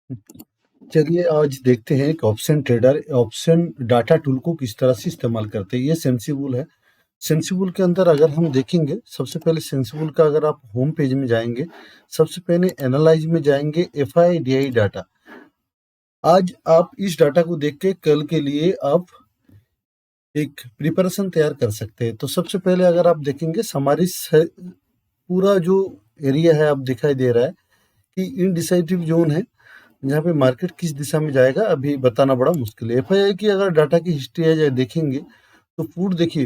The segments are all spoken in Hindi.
चलिए आज देखते हैं कि option trader option data tool को किस तरह से इस्तेमाल करते हैं। ये सेंसिबल है। सेंसिबल के अंदर अगर हम देखेंगे, सबसे पहले सेंसिबल का अगर आप होम पेज में जाएंगे, सबसे पहले एनालाइज में जाएंगे, FIDI डाटा। आज आप इस डाटा को देख के कल के लिए आप एक प्रिपरेशन तैयार कर सकते हैं। तो सबसे पहले अगर आप देखेंगे, हमारी पूरा जो एरिया है आप दिखाई दे रहा है कि इनडिसाइसिव जोन है, जहाँ पे मार्केट किस दिशा में जाएगा अभी बताना बड़ा मुश्किल है। FII की अगर डाटा की हिस्ट्री है या देखेंगे तो पुट देखिए,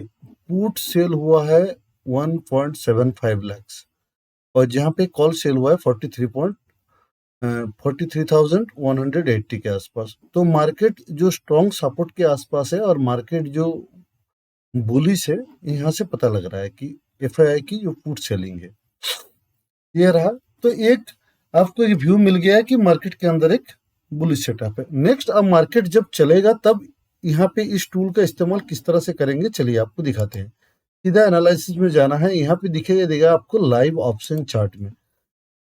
पुट सेल हुआ है 1.75 लाख और जहाँ पे कॉल सेल हुआ है 43,180 के आसपास। तो मार्केट जो स्ट्रॉन्ग सपोर्ट के आसपास है और मार्केट जो बुलिश है, यहाँ से पता लग रहा है कि FII की जो पुट सेलिंग है ये रहा। तो एक आपको एक व्यू मिल गया है कि मार्केट के अंदर एक बुलिश सेटअप है। नेक्स्ट अब मार्केट जब चलेगा तब यहाँ पे इस टूल का इस्तेमाल किस तरह से करेंगे, चलिए आपको दिखाते हैं। सीधा एनालिसिस में जाना है, यहाँ पे दिखेगा देगा आपको लाइव ऑप्शन चार्ट में,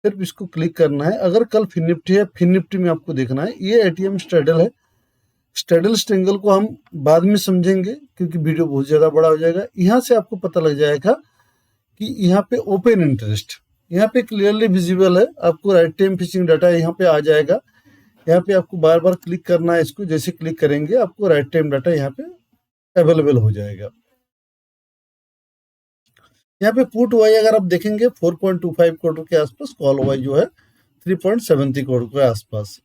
सिर्फ इसको क्लिक करना है। अगर कल फिन निफ्टी है, फिन निफ्टी में आपको देखना है ये ATM स्ट्रेडल है। स्ट्रेडल स्ट्रेंगल को हम बाद में समझेंगे क्योंकि वीडियो बहुत ज्यादा बड़ा हो जाएगा। यहाँ से आपको पता लग जाएगा कि यहाँ पे ओपन इंटरेस्ट यहाँ पे क्लियरली विजिबल है। आपको राइट टाइम फिशिंग डाटा यहाँ पे आ जाएगा। यहाँ पे आपको बार बार क्लिक करना है, इसको जैसे क्लिक करेंगे आपको राइट टाइम डाटा यहाँ पे अवेलेबल हो जाएगा। यहाँ पे पुट वाई अगर आप देखेंगे 4.25 करोड़ के आसपास, कॉल वाई जो है 3.73 करोड़ के आसपास।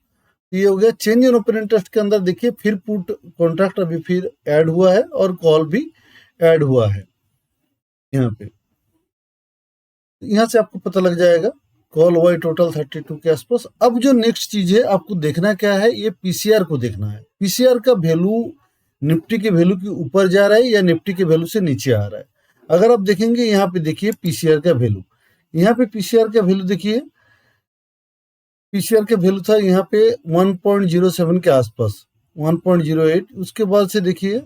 ये हो गया चेंज इन ओपन इंटरेस्ट के अंदर। देखिए फिर पुट कॉन्ट्रैक्ट अभी फिर ऐड हुआ है और कॉल भी ऐड हुआ है यहाँ पे। यहाँ से आपको पता लग जाएगा कॉल वाई टोटल 32 के आसपास। अब जो नेक्स्ट चीज है आपको देखना क्या है, ये PCR को देखना है। PCR का वैल्यू निफ्टी के वैल्यू के ऊपर जा रहा है या निफ्टी के वैल्यू से नीचे आ रहा है। अगर आप देखेंगे यहाँ पे देखिए PCR का वैल्यू, यहाँ पे PCR का वैल्यू देखिए, PCR का वैल्यू था यहाँ पे 1.07 के आसपास, 1.08। उसके बाद से देखिए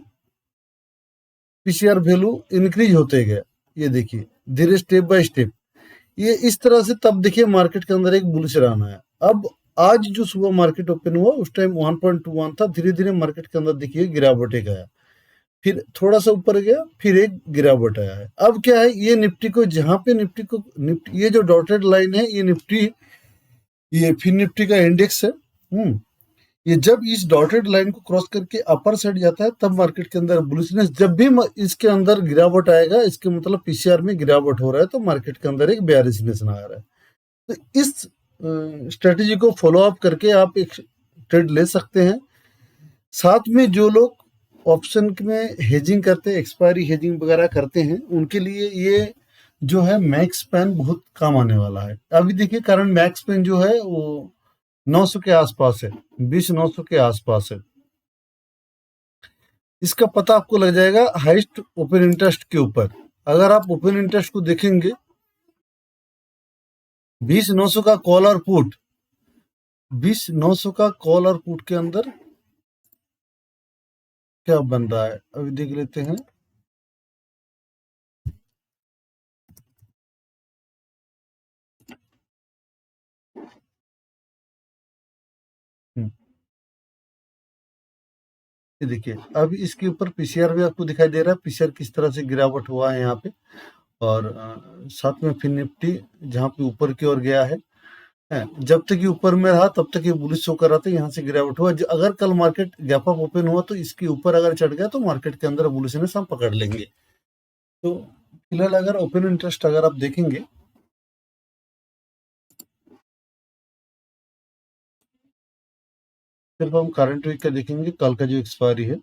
PCR वैल्यू इंक्रीज होते गए, ये देखिए धीरे स्टेप बाय स्टेप ये इस तरह से। तब देखिए मार्केट के अंदर एक बुलिश रन है। अब आज जो सुबह मार्केट ओपन हुआ उस टाइम 1.21 था, धीरे धीरे मार्केट के अंदर देखिए गिरावट एक आया, फिर थोड़ा सा ऊपर गया, फिर एक गिरावट आया है। अब क्या है, ये निफ्टी को जहां पे निफ्टी ये जो डॉटेड लाइन है ये निफ्टी, ये फिर निफ्टी का इंडेक्स है। ये जब इस डॉटेड लाइन को क्रॉस करके अपर साइड जाता है तब मार्केट के अंदर बुलिशनेस। जब भी इसके अंदर गिरावट आएगा इसके मतलब PCR में गिरावट हो रहा है, तो मार्केट के अंदर एक बेयरिशनेस आ रहा है। तो इस स्ट्रेटेजी को फॉलो अप करके आप एक ट्रेड ले सकते हैं। साथ में जो लोग ऑप्शन में हेजिंग करते हैं, एक्सपायरी हेजिंग वगैरह करते हैं, उनके लिए ये जो है मैक्स पेन बहुत काम आने वाला है। अभी देखिए करंट मैक्स पेन जो है वो 900 के आसपास है, 20,900 के आसपास है। इसका पता आपको लग जाएगा हाईएस्ट ओपन इंटरेस्ट के ऊपर। अगर आप ओपन इंटरेस्ट को देखेंगे 20,900 का कॉल और पुट, 20,900 का कॉल और पुट के अंदर क्या बन रहा है अभी देख लेते हैं। ये देखिए अब इसके ऊपर PCR भी आपको दिखाई दे रहा है, PCR किस तरह से गिरावट हुआ है यहाँ पे। और साथ में फिर निफ्टी जहाँ पे ऊपर की ओर गया है, जब तक ये ऊपर में रहा तब तक ये बुलिश शो कर रहा था, यहाँ से गिरावट हुआ। अगर कल मार्केट गैप अप ओपन हुआ तो इसके ऊपर अगर चढ़ गया तो मार्केट के अंदर बुलिशनेस हम पकड़ लेंगे। तो फिलहाल अगर ओपन इंटरेस्ट अगर आप देखेंगे, सिर्फ हम करंट वीक का देखेंगे, कल का जो एक्सपायरी है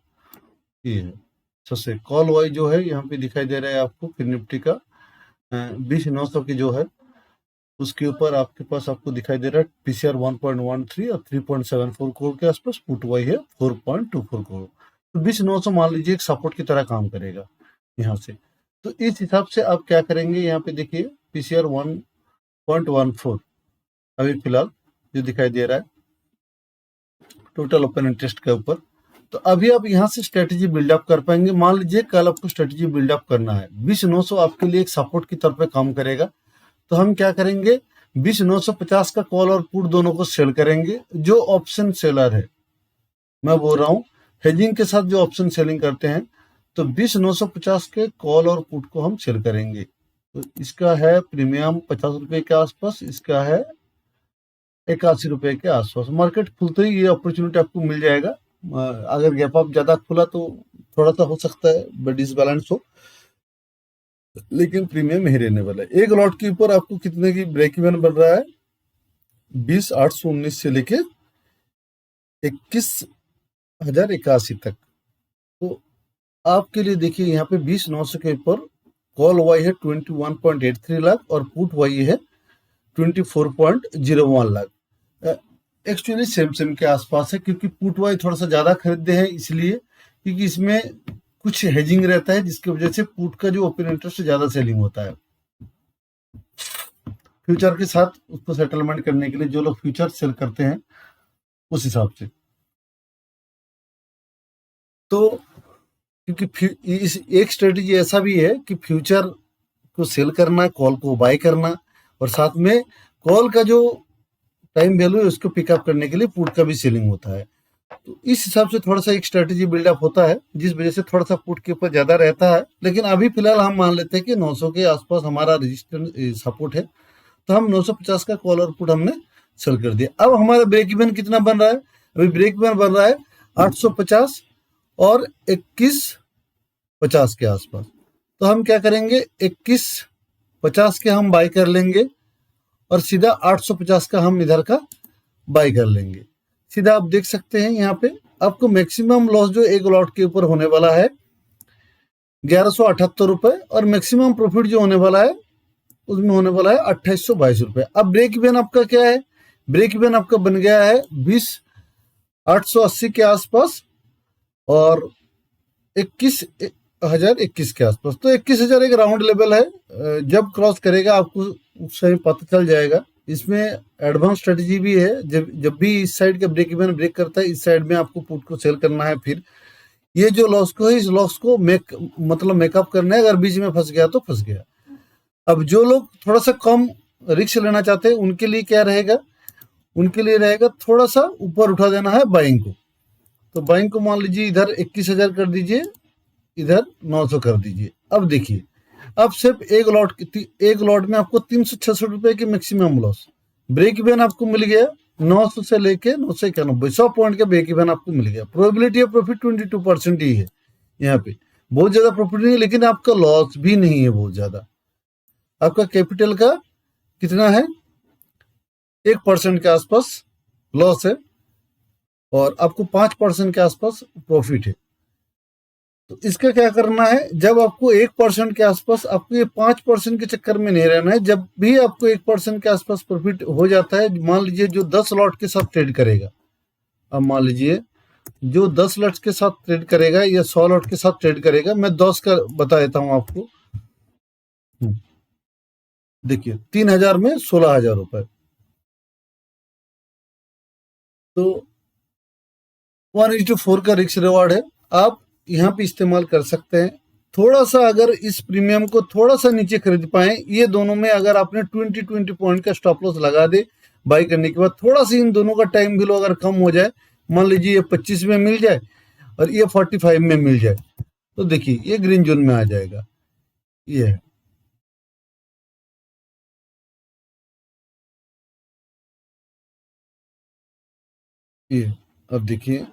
ये है। सबसे कॉल वाई जो है यहाँ पे दिखाई दे रहा है आपको फिर निफ्टी का 20,900 की जो है उसके ऊपर आपके पास आपको दिखाई दे रहा है PCR 1.13 और 3.74 करोड़ के आसपास, पुट वाई है 4.24 करोड़। तो 20,900 मान लीजिए एक सपोर्ट की तरह काम करेगा यहाँ से। तो इस हिसाब से आप क्या करेंगे, यहाँ पे देखिए PCR 1.14 अभी फिलहाल जो दिखाई दे रहा है टोटल ओपन इंटरेस्ट के ऊपर। तो अभी आप यहाँ से स्ट्रेटेजी बिल्डअप कर पाएंगे। मान लीजिए कल आपको स्ट्रेटेजी बिल्डअप करना है, 20,900 आपके लिए एक सपोर्ट की तौर पे काम करेगा। तो हम क्या करेंगे, 20,950 का कॉल और पुट दोनों को सेल करेंगे। जो ऑप्शन सेलर है, मैं बोल रहा हूँ हेजिंग के साथ जो ऑप्शन सेलिंग करते हैं, तो 20,950 के कॉल और पुट को हम सेल करेंगे। तो इसका है प्रीमियम 50 रुपए के आसपास, इसका है 81 रुपए के आसपास। मार्केट खुलते ही ये अपॉर्चुनिटी आपको मिल जाएगा। अगर गैप अप ज्यादा खुला तो थोड़ा सा हो सकता है डिसबैलेंस हो, लेकिन प्रीमियम ही रहने वाला है। एक लॉट के ऊपर आपको कितने की ब्रेक इवन बन रहा है? 20,819 से लेके 21,081 तक। तो आपके लिए देखिए यहाँ पे 20,900 के ऊपर कॉल वाई है 21.83 लाख और पुट वाई है 24.01 लाख। एक्चुअली सेम के आसपास है, क्योंकि पुट वाई थोड़ा सा ज्यादा खरीदते हैं इसलिए क्योंकि इसमें कुछ हेजिंग रहता है, जिसकी वजह से पुट का जो ओपन इंटरेस्ट ज्यादा सेलिंग होता है। फ्यूचर के साथ उसको सेटलमेंट करने के लिए जो लोग फ्यूचर सेल करते हैं उस हिसाब से। तो क्योंकि इस एक स्ट्रेटेजी ऐसा भी है कि फ्यूचर को सेल करना, कॉल को बाय करना, और साथ में कॉल का जो टाइम वैल्यू है उसको पिकअप करने के लिए पुट का भी सेलिंग होता है। तो इस हिसाब से थोड़ा सा एक स्ट्रेटेजी बिल्डअप होता है, जिस वजह से थोड़ा सा पुट के ऊपर ज्यादा रहता है। लेकिन अभी फिलहाल हम मान लेते हैं कि 900 के आसपास हमारा रेजिस्टेंस सपोर्ट है, तो हम 950 का कॉल और पुट हमने सेल कर दिया। अब हमारा ब्रेक इवन कितना बन रहा है? अभी ब्रेक इवन बन रहा है 850 और 2150 के आसपास। तो हम क्या करेंगे, 2150 के हम बाय कर लेंगे और सीधा 850 का हम इधर का बाय कर लेंगे। सीधा आप देख सकते हैं यहाँ पे आपको मैक्सिमम लॉस जो एक लॉट के ऊपर होने वाला है 1178 रुपए, और मैक्सिमम प्रॉफिट जो होने वाला है उसमें होने वाला है 2822 रुपए। अब ब्रेक इवन आपका क्या है? ब्रेक इवन आपका बन गया है 20,880 के आसपास और 21,021 के आसपास। तो 21,000 एक राउंड लेवल है, जब क्रॉस करेगा आपको उस समय पता चल जाएगा। इसमें एडवांस स्ट्रेटेजी भी है, जब भी इस साइड का ब्रेक इवन ब्रेक करता है, इस साइड में आपको पुट को सेल करना है। फिर ये जो लॉस को है, इस लॉस को मेकअप करना है। अगर बीच में फंस गया तो फंस गया। अब जो लोग थोड़ा सा कम रिस्क लेना चाहते हैं उनके लिए क्या रहेगा? उनके लिए रहेगा थोड़ा सा ऊपर उठा देना है बाइंग को। तो बाइंग को मान लीजिए इधर 21,000 कर दीजिए, इधर 900 कर दीजिए। अब देखिए, अब सिर्फ एक लॉट में आपको 366 रुपए की मैक्सिमम लॉस। ब्रेक इवन आपको मिल गया 900 से लेके 991, 100 पॉइंट का ब्रेक इवन आपको मिल गया। प्रोबेबिलिटी ऑफ प्रॉफिट 22% ही है यहाँ पे, बहुत ज्यादा प्रॉफिट नहीं है, लेकिन आपका लॉस भी नहीं है बहुत ज्यादा। आपका कैपिटल का कितना है? 1% के आसपास लॉस है और आपको 5% के आसपास प्रॉफिट है। तो इसका क्या करना है? जब आपको 1% के आसपास, आपको ये 5% के चक्कर में नहीं रहना है। जब भी आपको 1% के आसपास प्रॉफिट हो जाता है, मान लीजिए जो 10 लॉट के साथ ट्रेड करेगा, अब मान लीजिए जो 10 लॉट के साथ ट्रेड करेगा या 100 लॉट के साथ ट्रेड करेगा, मैं 10 का बता देता हूं आपको। देखिए 3,000 में 16,000 रुपए, तो 1:4 का रिस्क रिवार्ड है। आप यहाँ पे इस्तेमाल कर सकते हैं। थोड़ा सा अगर इस प्रीमियम को थोड़ा सा नीचे खरीद पाए, ये दोनों में अगर आपने 20 पॉइंट का स्टॉप लॉस लगा दे बाई करने के बाद, थोड़ा सा इन दोनों का टाइम वैल्यू अगर कम हो जाए, मान लीजिए ये 25 में मिल जाए और ये 45 में मिल जाए, तो देखिए ये ग्रीन जोन में आ जाएगा। ये है, ये अब देखिए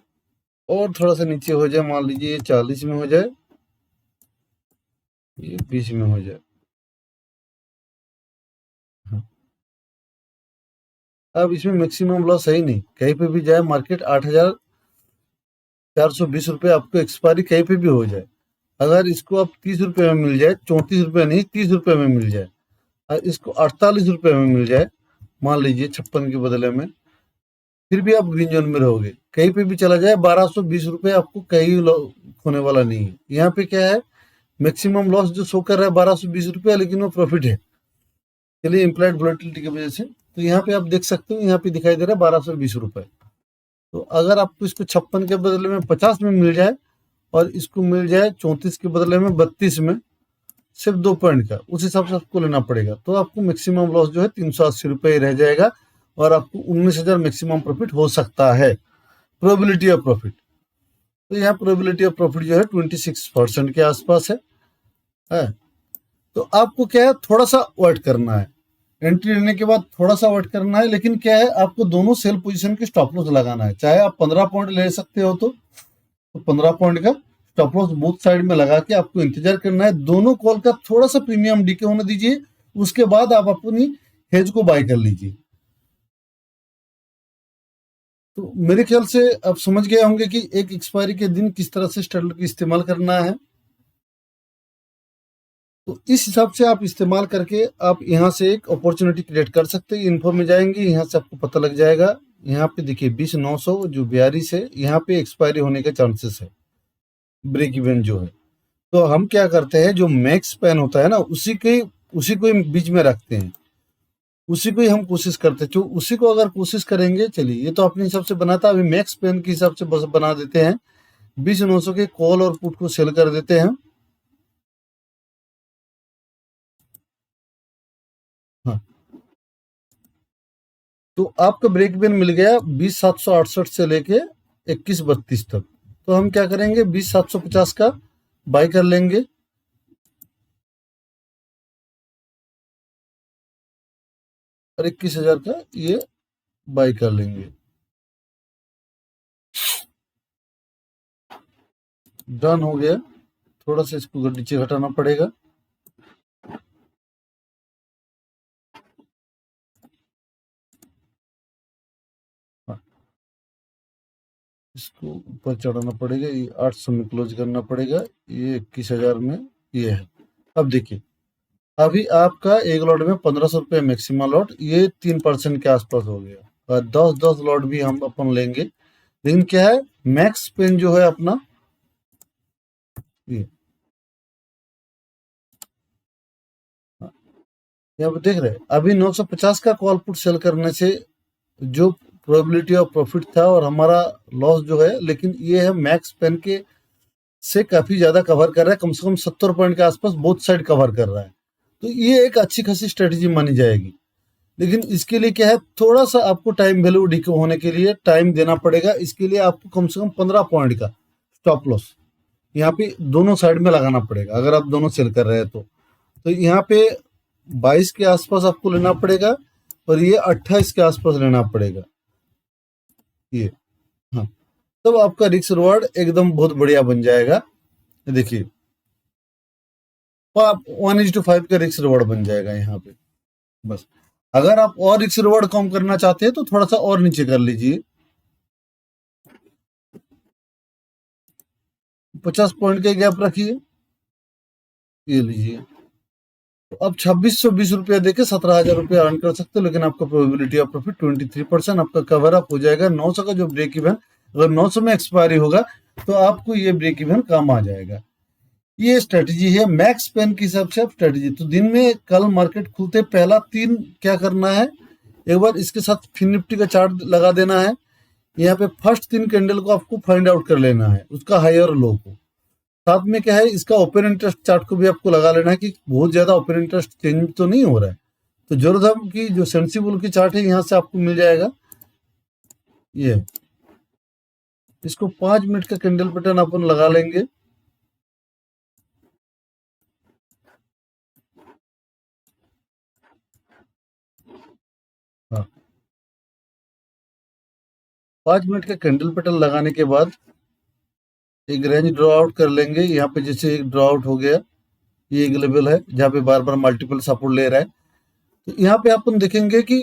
और थोड़ा सा नीचे हो जाए, मान लीजिए ये 40 में हो जाए, ये 20 में हो जाए। हाँ। अब इसमें मैक्सिमम लॉस है ही नहीं, कहीं पे भी जाए मार्केट 8,420 रुपए आपको एक्सपायरी कहीं पे भी हो जाए। अगर इसको आप 30 रुपए में मिल जाए, 34 रुपए नहीं 30 रुपए में मिल जाए, और इसको 48 रुपए में मिल जाए, मान लीजिए 56 के बदले में, फिर भी आप ग्रीन जोन में रहोगे। कहीं पे भी चला जाए 1220 रुपए आपको कहीं खोने वाला नहीं है। यहाँ पे क्या है, मैक्सिमम लॉस जो शो कर रहा है 1220 रुपया, लेकिन वो प्रॉफिट है, चलिए इम्प्लाइड वोलेटिलिटी की वजह से। तो यहाँ पे आप देख सकते हो, यहाँ पे दिखाई दे रहा है 1220 रुपए। तो अगर आपको इसको 56 के बदले में 50 में मिल जाए और इसको मिल जाए 34 के बदले में 32 में, सिर्फ 2 पॉइंट का, उस हिसाब से आपको लेना पड़ेगा। तो आपको मैक्सिमम लॉस जो है 380 रुपये रह जाएगा और आपको 19,000 मैक्सिमम प्रॉफिट हो सकता है, प्रोबेबिलिटी ऑफ प्रॉफिट। तो यहाँ प्रोबेबिलिटी ऑफ प्रॉफिट जो है 26% के आसपास है। तो आपको क्या है, थोड़ा सा वेट करना है, एंट्री लेने के बाद थोड़ा सा वेट करना है, लेकिन क्या है, आपको दोनों सेल पोजीशन के स्टॉप लॉस लगाना है। चाहे आप 15 पॉइंट ले सकते हो तो 15 पॉइंट का स्टॉप लॉस बोथ साइड में लगा के आपको इंतजार करना है। दोनों कॉल का थोड़ा सा प्रीमियम डीके होने दीजिए, उसके बाद आप अपनी हेज को बाय कर लीजिए। तो मेरे ख्याल से आप समझ गए होंगे कि एक एक्सपायरी के दिन किस तरह से स्ट्रेटजी इस्तेमाल करना है। तो इस हिसाब से आप इस्तेमाल करके आप यहाँ से एक अपॉर्चुनिटी क्रिएट कर सकते हैं। इन्फो में जाएंगे, यहाँ से आपको पता लग जाएगा। यहाँ पे देखिए 20,900 जो 42 है, यहाँ पे एक्सपायरी होने के चांसेस है, ब्रेक इवन जो है। तो हम क्या करते हैं, जो मैक्स पेन होता है ना, उसी को ही बीच में रखते हैं, उसी को ही हम कोशिश करते हैं। जो उसी को अगर कोशिश करेंगे, चलिए ये तो अपने हिसाब से बनाता है, अभी मैक्स पेन के हिसाब से बस बना देते हैं। 20,900 के कॉल और पुट को सेल कर देते हैं। हाँ, तो आपका ब्रेक इवन मिल गया 20,768 से लेके 21,32 तक। तो हम क्या करेंगे, 20,750 का बाय कर लेंगे और 21,000 का ये बाय कर लेंगे। डन हो गया। थोड़ा सा इसको नीचे घटाना पड़ेगा। हाँ, इसको ऊपर चढ़ाना पड़ेगा, ये 800 में क्लोज करना पड़ेगा, ये 21,000 में ये है। अब देखिए, अभी आपका एक लॉट में 1,500 रुपये मैक्सिमम लॉट, ये 3% के आसपास हो गया। और 10-10 लॉट भी हम अपन लेंगे, लेकिन क्या है, मैक्स पेन जो है अपना ये, यहाँ पे देख रहे हैं, अभी 950 का कॉल पुट सेल करने से जो प्रोबेबिलिटी ऑफ प्रॉफिट था और हमारा लॉस जो है, लेकिन ये है मैक्स पेन के से काफी ज्यादा कवर कर रहा है, कम से कम 70 पॉइंट के आसपास बोथ साइड कवर कर रहा है। तो ये एक अच्छी खासी स्ट्रेटेजी मानी जाएगी। लेकिन इसके लिए क्या है, थोड़ा सा आपको टाइम वैल्यू डिको होने के लिए टाइम देना पड़ेगा। इसके लिए आपको कम से कम 15 पॉइंट का स्टॉप लॉस यहाँ पे दोनों साइड में लगाना पड़ेगा, अगर आप दोनों सेल कर रहे हैं तो यहाँ पे 22 के आसपास आपको लेना पड़ेगा और ये 28 के आसपास लेना पड़ेगा ये। हाँ, तब आपका रिस्क रिवार्ड एकदम बहुत बढ़िया बन जाएगा। देखिए, 1:5 का रिस्क रिवार्ड बन जाएगा यहाँ पे। बस, अगर आप और रिस्क रिवार्ड कम करना चाहते हैं तो थोड़ा सा और नीचे कर लीजिए, 50 पॉइंट का गैप रखिए, ये लीजिए। तो अब 2,620 रुपया देके 17,000 रुपया अर्न कर सकते हो, लेकिन आपका प्रोबेबिलिटी ऑफ प्रॉफिट 23% आपका कवर अप हो जाएगा। 900 का जो ब्रेक इवन, अगर 900 में एक्सपायरी होगा तो आपको ये ब्रेक इवन काम आ जाएगा। ये स्ट्रेटजी है मैक्स पेन के हिसाब से आप स्ट्रेटजी। तो दिन में कल मार्केट खुलते पहला 3 क्या करना है, एक बार इसके साथ फिन निफ्टी का चार्ट लगा देना है। यहाँ पे फर्स्ट 3 कैंडल को आपको फाइंड आउट कर लेना है, उसका हाई और लो को। साथ में क्या है, इसका ओपन इंटरेस्ट चार्ट को भी आपको लगा लेना है कि बहुत ज्यादा ओपन इंटरेस्ट चेंज तो नहीं हो रहा है। तो जोरदार की जो सेंसिबल की चार्ट है यहाँ से आपको मिल जाएगा ये। इसको 5 मिनट का कैंडल पैटर्न अपन लगा लेंगे। हाँ, 5 मिनट का कैंडल पैटर्न लगाने के बाद एक रेंज ड्रॉ आउट कर लेंगे। यहाँ पे जैसे एक ड्रॉ आउट हो गया, ये एक लेवल है जहाँ पे बार बार मल्टीपल सपोर्ट ले रहा है। तो यहाँ पे अपन देखेंगे कि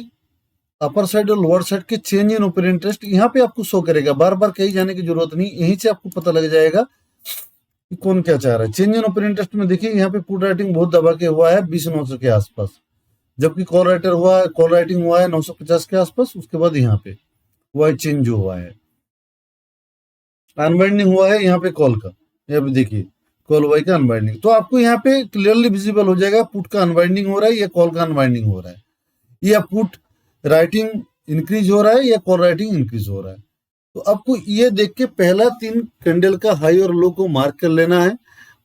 अपर साइड और लोअर साइड के चेंज इन ओपन इंटरेस्ट यहाँ पे आपको शो करेगा। बार बार कहीं जाने की जरूरत नहीं, यहीं से आपको पता लग जाएगा कि कौन क्या चाह रहा है। चेंज इन ओपन इंटरेस्ट में देखिए, यहाँ पे पुट राइटिंग बहुत दबा के हुआ है 20,900 के आसपास, जबकि कॉल राइटिंग हुआ है 950 के आसपास। उसके बाद यहाँ पे वाई चेंज जो हुआ है, अनबाइंडिंग हुआ है यहाँ पे कॉल का, यहाँ पे देखिए कॉल वाई का अनबाइंडिंग। तो आपको यहाँ पे क्लियरली विजिबल हो जाएगा पुट का अनबाइंडिंग हो रहा है या कॉल का अनबाइंडिंग हो रहा है, या पुट राइटिंग इंक्रीज हो रहा है या कॉल राइटिंग इंक्रीज हो रहा है। तो आपको ये देख के पहला 3 कैंडल का हाई और लो को मार्क कर लेना है।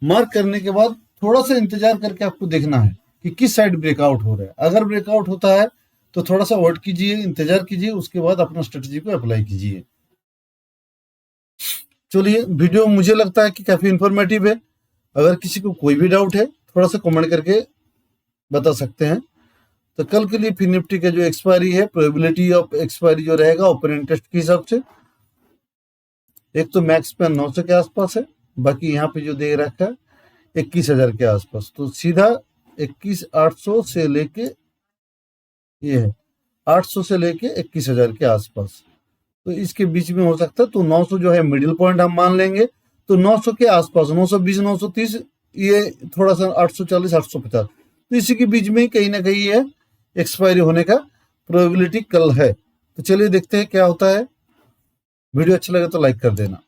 मार्क करने के बाद थोड़ा सा इंतजार करके आपको देखना है कि किस साइड ब्रेकआउट हो रहा है। अगर ब्रेकआउट होता है तो थोड़ा सा वेट कीजिए, इंतजार कीजिए, उसके बाद अपना स्ट्रेटजी को अप्लाई कीजिए। चलिए, वीडियो मुझे लगता है कि काफी इंफॉर्मेटिव है। अगर किसी को कोई भी डाउट है थोड़ा सा कमेंट करके बता सकते हैं। तो कल के लिए फिर निफ्टी का जो एक्सपायरी है, प्रोबेबिलिटी ऑफ एक्सपायरी जो रहेगा ओपन इंटरेस्ट के हिसाब से, एक तो मैक्स पे 900 के आसपास है, बाकी यहाँ पे जो दे रखा है 21,000 के आसपास। तो सीधा 21,800 से लेके ये है 800 से लेके 21,000 के आसपास, तो इसके बीच में हो सकता है। तो 900 जो है मिडिल पॉइंट हम मान लेंगे, तो 900 के आसपास 920 930, ये थोड़ा सा 840 850, तो इसी के बीच में ही कहीं ना कहीं ये एक्सपायरी होने का प्रोबेबिलिटी कल है। तो चलिए देखते हैं क्या होता है। वीडियो अच्छा लगे तो लाइक कर देना।